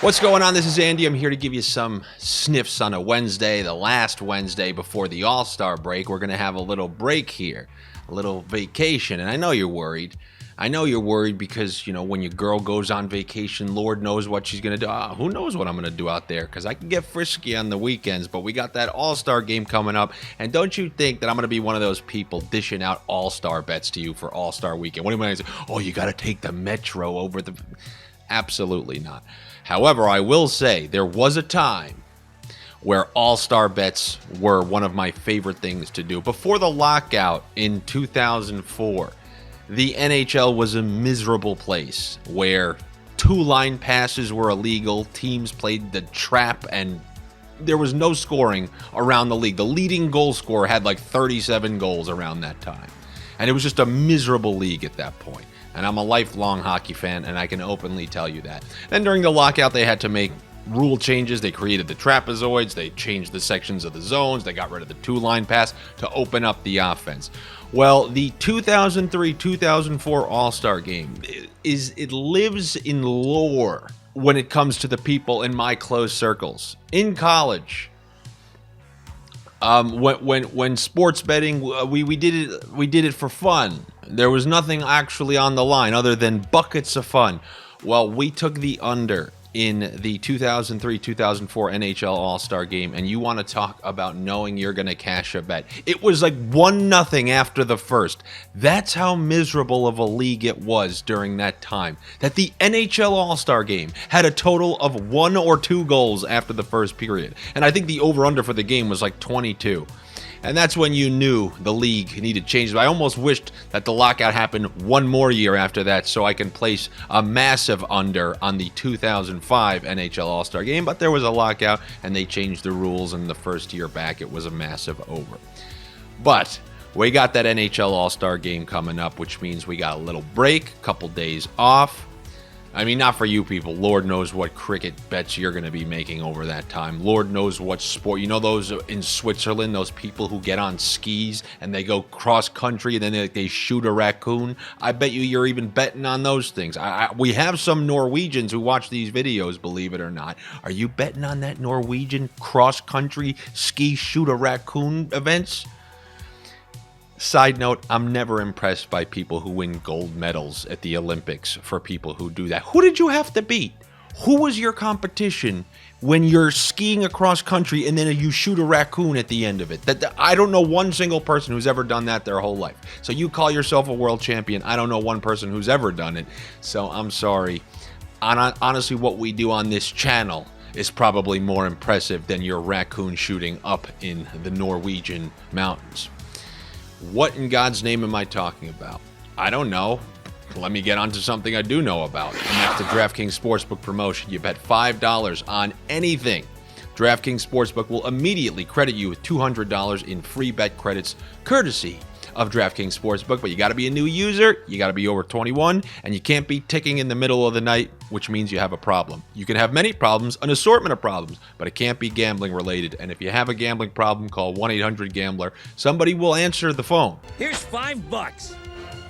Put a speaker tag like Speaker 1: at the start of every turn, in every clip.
Speaker 1: What's going on? This is Andy. I'm here to give you some sniffs on a Wednesday, the last Wednesday before the All-Star break. We're going to have a little break here, a little vacation, and I know you're worried. I know you're worried because, when your girl goes on vacation, Lord knows what she's going to do. Who knows what I'm going to do out there, because I can get frisky on the weekends, but we got that All-Star game coming up, and don't you think that I'm going to be one of those people dishing out All-Star bets to you for All-Star weekend? What do you mean? Oh, you got to take the Metro over the... Absolutely not. However, I will say there was a time where all-star bets were one of my favorite things to do. Before the lockout in 2004, the NHL was a miserable place where two-line passes were illegal, teams played the trap, and there was no scoring around the league. The leading goal scorer had like 37 goals around that time. And it was just a miserable league at that point. And I'm a lifelong hockey fan, and I can openly tell you that. Then during the lockout, they had to make rule changes. They created the trapezoids. They changed the sections of the zones. They got rid of the two-line pass to open up the offense. Well, the 2003-2004 All-Star Game, it lives in lore when it comes to the people in my close circles. In college, when sports betting, we did it for fun. There was nothing actually on the line other than buckets of fun. Well, we took the under in the 2003-2004 NHL All-Star Game, and you want to talk about knowing you're going to cash a bet. It was like 1-0 after the first. That's how miserable of a league it was during that time, that the NHL All-Star Game had a total of 1 or 2 goals after the first period. And I think the over-under for the game was like 22. And that's when you knew the league needed changes. I almost wished that the lockout happened one more year after that so I can place a massive under on the 2005 NHL All-Star Game. But there was a lockout, and they changed the rules, and the first year back, it was a massive over. But we got that NHL All-Star Game coming up, which means we got a little break, a couple days off. I mean, not for you people. Lord knows what cricket bets you're going to be making over that time. Lord knows what sport. You know those in Switzerland, those people who get on skis and they go cross-country and then they shoot a raccoon? I bet you're even betting on those things. We have some Norwegians who watch these videos, believe it or not. Are you betting on that Norwegian cross-country ski shoot a raccoon events? Side note, I'm never impressed by people who win gold medals at the Olympics for people who do that. Who did you have to beat? Who was your competition when you're skiing across country and then you shoot a raccoon at the end of it? I don't know one single person who's ever done that their whole life. So you call yourself a world champion. I don't know one person who's ever done it. So I'm sorry. Honestly, what we do on this channel is probably more impressive than your raccoon shooting up in the Norwegian mountains. What in God's name am I talking about? I don't know. Let me get on to something I do know about, and that's the DraftKings Sportsbook promotion. You bet $5 on anything. DraftKings Sportsbook will immediately credit you with $200 in free bet credits, courtesy of DraftKings Sportsbook, but you got to be a new user, you got to be over 21, and you can't be ticking in the middle of the night, which means you have a problem. You can have many problems, an assortment of problems, but it can't be gambling related. And if you have a gambling problem, call 1-800-GAMBLER. Somebody will answer the phone.
Speaker 2: Here's $5.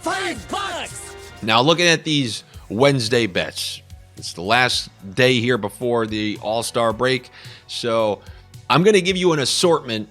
Speaker 2: $5!
Speaker 1: Now, looking at these Wednesday bets, it's the last day here before the All-Star break, so I'm going to give you an assortment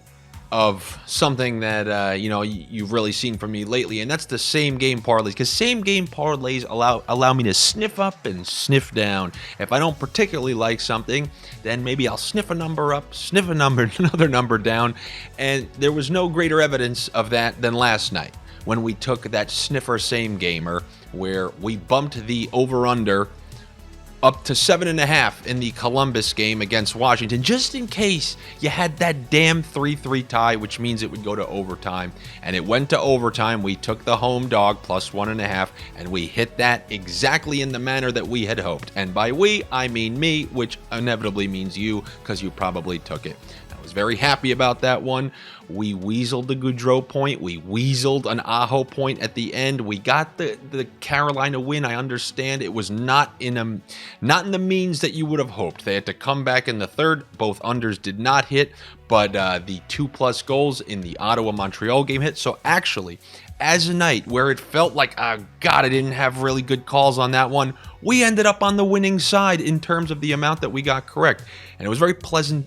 Speaker 1: of something that you've really seen from me lately, and that's the same game parlays, because same game parlays allow me to sniff up and sniff down. If I don't particularly like something, then maybe I'll sniff a number up, sniff another number down, and there was no greater evidence of that than last night when we took that sniffer same gamer where we bumped the over-under up to 7.5 in the Columbus game against Washington, just in case you had that damn 3-3 tie, which means it would go to overtime. And it went to overtime. We took the home dog plus 1.5, and we hit that exactly in the manner that we had hoped. And by we, I mean me, which inevitably means you, because you probably took it. I was very happy about that one. We weaseled the Goudreau point. We weaseled an Aho point at the end. We got the Carolina win. I understand it was not in the means that you would have hoped. They had to come back in the third. Both unders did not hit, but the 2+ goals in the Ottawa-Montreal game hit. So actually, as a night where it felt like, oh God, I didn't have really good calls on that one, we ended up on the winning side in terms of the amount that we got correct. And it was very pleasant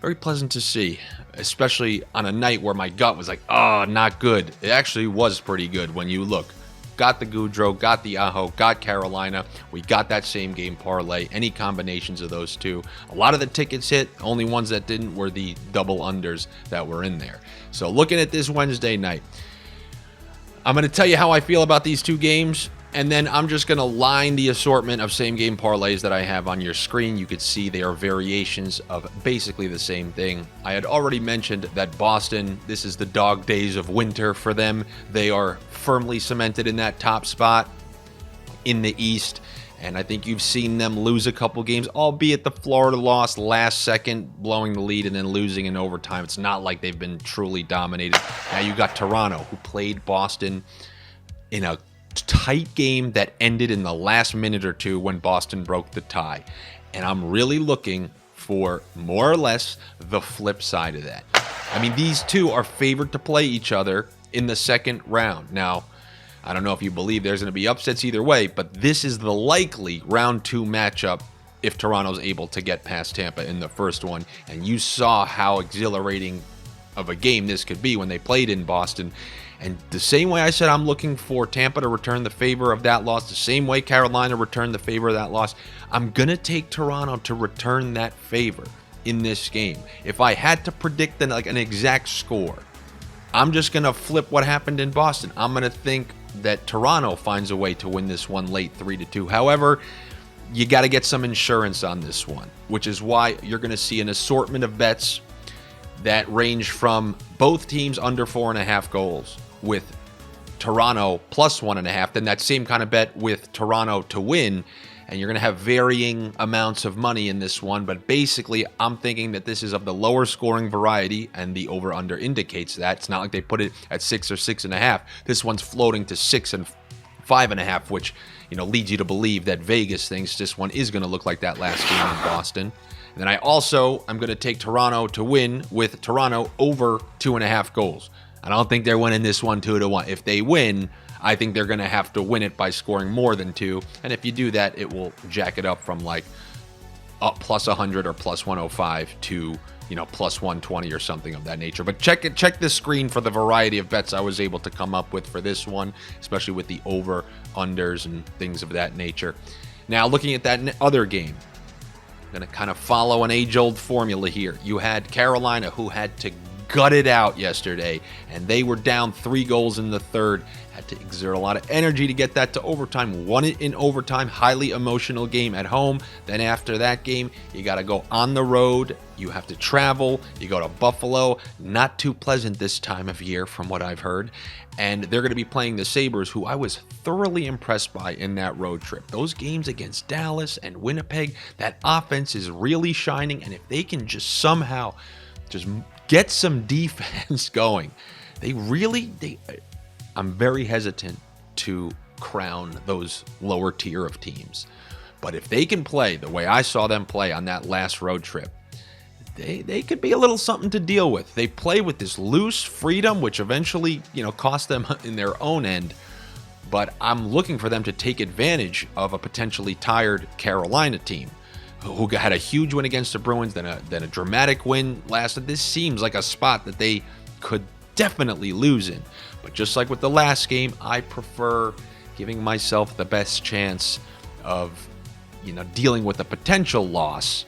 Speaker 1: to see, especially on a night where my gut was like, oh, not good. It actually was pretty good when you look. Got the Goudreau, got the Aho, got Carolina. We got that same game parlay. Any combinations of those two. A lot of the tickets hit. Only ones that didn't were the double unders that were in there. So looking at this Wednesday night, I'm going to tell you how I feel about these two games, and then I'm just going to line the assortment of same game parlays that I have on your screen. You could see they are variations of basically the same thing. I had already mentioned that Boston, this is the dog days of winter for them. They are firmly cemented in that top spot in the East, and I think you've seen them lose a couple games, albeit the Florida loss last second, blowing the lead and then losing in overtime. It's not like they've been truly dominated. Now you got Toronto, who played Boston in a tight game that ended in the last minute or two when Boston broke the tie. And I'm really looking for more or less the flip side of that. I mean, these two are favored to play each other in the second round. Now, I don't know if you believe there's going to be upsets either way, but this is the likely round 2 matchup if Toronto's able to get past Tampa in the first one. And you saw how exhilarating of a game this could be when they played in Boston. And the same way I said I'm looking for Tampa to return the favor of that loss, the same way Carolina returned the favor of that loss, I'm going to take Toronto to return that favor in this game. If I had to predict an exact score, I'm just going to flip what happened in Boston. I'm going to think that Toronto finds a way to win this one late 3-2. However, you got to get some insurance on this one, which is why you're going to see an assortment of bets that range from both teams under 4.5 goals with Toronto plus 1.5, then that same kind of bet with Toronto to win, and you're going to have varying amounts of money in this one. But basically, I'm thinking that this is of the lower scoring variety, and the over-under indicates that. It's not like they put it at 6 or 6.5. This one's floating to 6 and 5.5, which leads you to believe that Vegas thinks this one is going to look like that last game in Boston. And then I'm going to take Toronto to win with Toronto over 2.5 goals. I don't think they're winning this one 2-1. If they win, I think they're going to have to win it by scoring more than 2. And if you do that, it will jack it up from like up plus 100 or plus 105 to plus 120 or something of that nature. But check the screen for the variety of bets I was able to come up with for this one, especially with the over unders and things of that nature. Now looking at that other game, I'm going to kind of follow an age-old formula here. You had Carolina, who had to gut it out yesterday, and they were down 3 goals in the third. Had to exert a lot of energy to get that to overtime. Won it in overtime. Highly emotional game at home. Then after that game, you got to go on the road. You have to travel. You go to Buffalo. Not too pleasant this time of year from what I've heard. And they're going to be playing the Sabres, who I was thoroughly impressed by in that road trip. Those games against Dallas and Winnipeg, that offense is really shining. And if they can just somehow just get some defense going, I'm very hesitant to crown those lower tier of teams. But if they can play the way I saw them play on that last road trip, they could be a little something to deal with. They play with this loose freedom, which eventually, cost them in their own end. But I'm looking for them to take advantage of a potentially tired Carolina team who had a huge win against the Bruins, then a dramatic win last. This seems like a spot that they could definitely lose in. But just like with the last game, I prefer giving myself the best chance of, dealing with a potential loss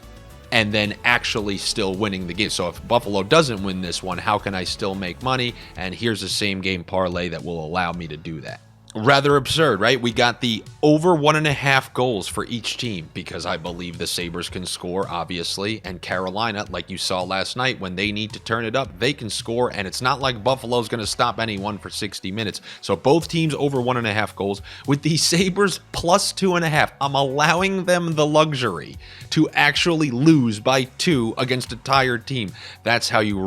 Speaker 1: and then actually still winning the game. So if Buffalo doesn't win this one, how can I still make money? And here's the same game parlay that will allow me to do that. Rather absurd, right? We got the over 1.5 goals for each team because I believe the Sabres can score, obviously, and Carolina, like you saw last night, when they need to turn it up, they can score, and it's not like Buffalo's going to stop anyone for 60 minutes. So both teams over 1.5 goals. With the Sabres plus 2.5, I'm allowing them the luxury to actually lose by 2 against a tired team. That's how you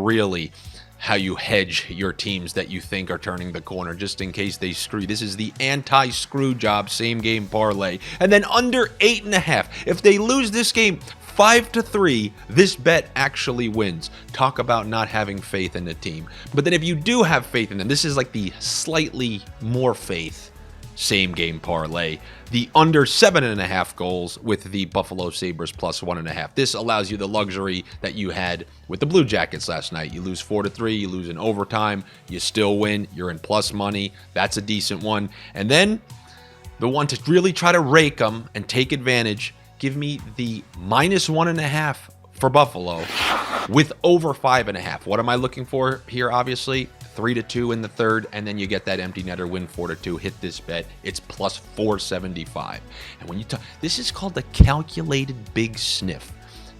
Speaker 1: hedge your teams that you think are turning the corner, just in case they screw. This is the anti-screw job same game parlay. And then under 8.5. If they lose this game, 5-3, this bet actually wins. Talk about not having faith in the team. But then if you do have faith in them, this is like the slightly more faith same game parlay. The under 7.5 goals with the Buffalo Sabres plus 1.5. This allows you the luxury that you had with the Blue Jackets last night. You lose 4-3, you lose in overtime, you still win, you're in plus money. That's a decent one. And then the one to really try to rake them and take advantage, give me the minus 1.5 for Buffalo with over 5.5. What am I looking for here? Obviously 3-2 in the third, and then you get that empty netter win 4-2. Hit this bet. It's plus 475. And when you talk, this is called the calculated big sniff.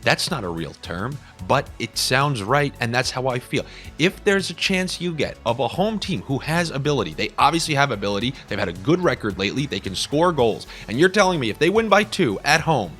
Speaker 1: That's not a real term, but it sounds right, and that's how I feel. If there's a chance you get of a home team who has ability, they obviously have ability, they've had a good record lately, they can score goals, and you're telling me if they win by 2 at home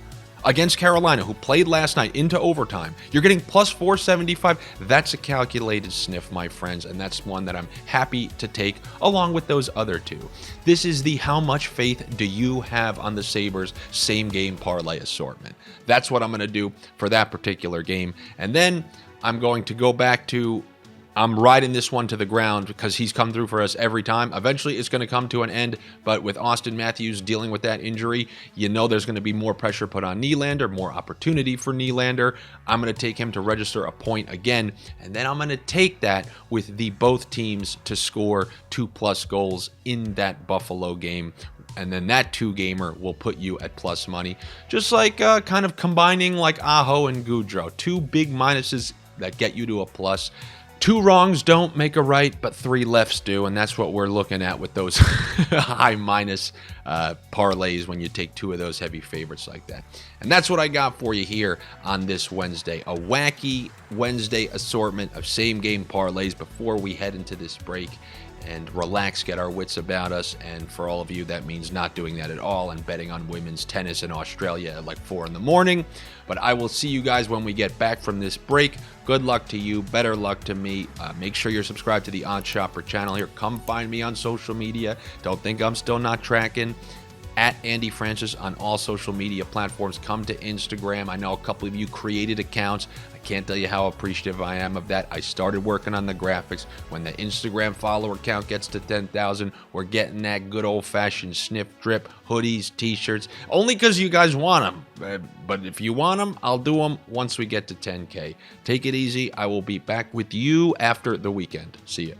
Speaker 1: against Carolina, who played last night into overtime, you're getting plus 475. That's a calculated sniff, my friends, and that's one that I'm happy to take along with those other two. This is the how much faith do you have on the Sabres same game parlay assortment. That's what I'm going to do for that particular game. And then I'm going to go back to, I'm riding this one to the ground because he's come through for us every time. Eventually, it's going to come to an end, but with Austin Matthews dealing with that injury, you know there's going to be more pressure put on Nylander, more opportunity for Nylander. I'm going to take him to register a point again, and then I'm going to take that with the both teams to score 2+ goals in that Buffalo game. And then that 2-gamer will put you at plus money. Just like kind of combining like Aho and Goudreau. 2 big minuses that get you to a plus. 2 wrongs don't make a right, but 3 lefts do, and that's what we're looking at with those high minus parlays when you take 2 of those heavy favorites like that. And that's what I got for you here on this Wednesday. A wacky Wednesday assortment of same-game parlays before we head into this break and relax, get our wits about us. And for all of you, that means not doing that at all and betting on women's tennis in Australia at like 4 in the morning. But I will see you guys when we get back from this break. Good luck to you. Better luck to me. Make sure you're subscribed to the Odd Shopper channel here. Come find me on social media. Don't think I'm still not tracking. At Andy Francis on all social media platforms. Come to Instagram. I know a couple of you created accounts. I can't tell you how appreciative I am of that. I started working on the graphics. When the Instagram follower count gets to 10,000, we're getting that good old-fashioned sniff drip, hoodies, t-shirts, only because you guys want them. But if you want them, I'll do them once we get to 10K. Take it easy. I will be back with you after the weekend. See ya.